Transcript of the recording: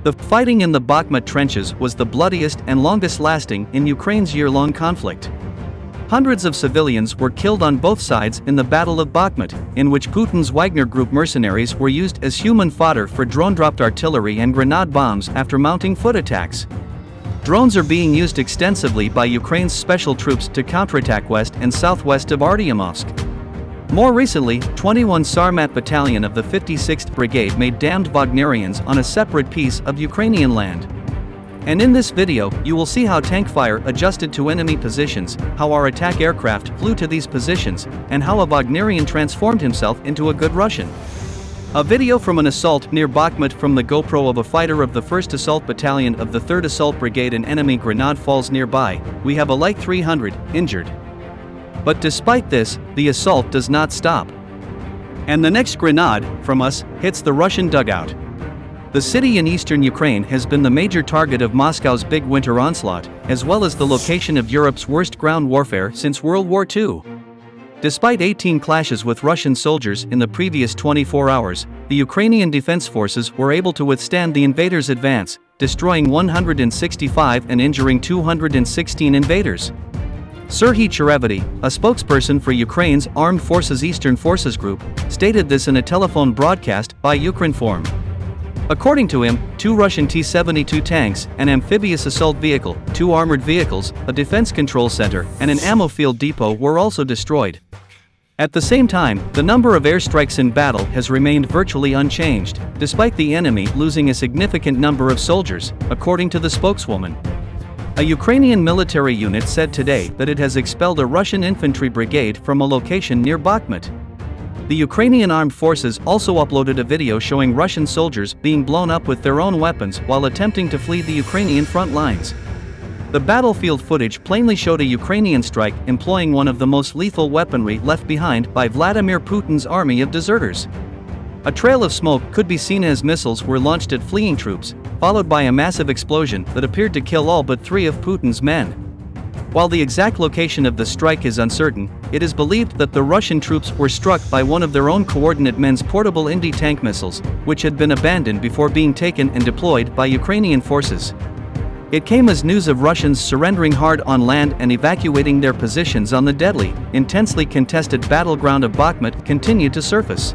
The fighting in the Bakhmut trenches was the bloodiest and longest-lasting in Ukraine's year-long conflict. Hundreds of civilians were killed on both sides in the Battle of Bakhmut, in which Putin's Wagner group mercenaries were used as human fodder for drone-dropped artillery and grenade bombs after mounting foot attacks. Drones are being used extensively by Ukraine's special troops to counterattack west and southwest of Artyomovsk. More recently, 21 Sarmat Battalion of the 56th Brigade made damned Wagnerians on a separate piece of Ukrainian land. And in this video, you will see how tank fire adjusted to enemy positions, how our attack aircraft flew to these positions, and how a Wagnerian transformed himself into a good Russian. A video from an assault near Bakhmut from the GoPro of a fighter of the 1st Assault Battalion of the 3rd Assault Brigade. An enemy grenade falls nearby. We have a like 300 injured. But despite this, the assault does not stop. And the next grenade, from us, hits the Russian dugout. The city in eastern Ukraine has been the major target of Moscow's big winter onslaught, as well as the location of Europe's worst ground warfare since World War II. Despite 18 clashes with Russian soldiers in the previous 24 hours, the Ukrainian defense forces were able to withstand the invaders' advance, destroying 165 and injuring 216 invaders. Serhiy Cherevity, a spokesperson for Ukraine's Armed Forces Eastern Forces Group, stated this in a telephone broadcast by Ukrinform. According to him, 2 Russian T-72 tanks, an amphibious assault vehicle, 2 armored vehicles, a defense control center, and an ammo field depot were also destroyed. At the same time, the number of airstrikes in battle has remained virtually unchanged, despite the enemy losing a significant number of soldiers, according to the spokeswoman. A Ukrainian military unit said today that it has expelled a Russian infantry brigade from a location near Bakhmut. The Ukrainian armed forces also uploaded a video showing Russian soldiers being blown up with their own weapons while attempting to flee the Ukrainian front lines. The battlefield footage plainly showed a Ukrainian strike employing one of the most lethal weaponry left behind by Vladimir Putin's army of deserters. A trail of smoke could be seen as missiles were launched at fleeing troops, followed by a massive explosion that appeared to kill all but 3 of Putin's men. While the exact location of the strike is uncertain, it is believed that the Russian troops were struck by one of their own Coordinate Men's portable anti-tank missiles, which had been abandoned before being taken and deployed by Ukrainian forces. It came as news of Russians surrendering hard on land and evacuating their positions on the deadly, intensely contested battleground of Bakhmut continued to surface.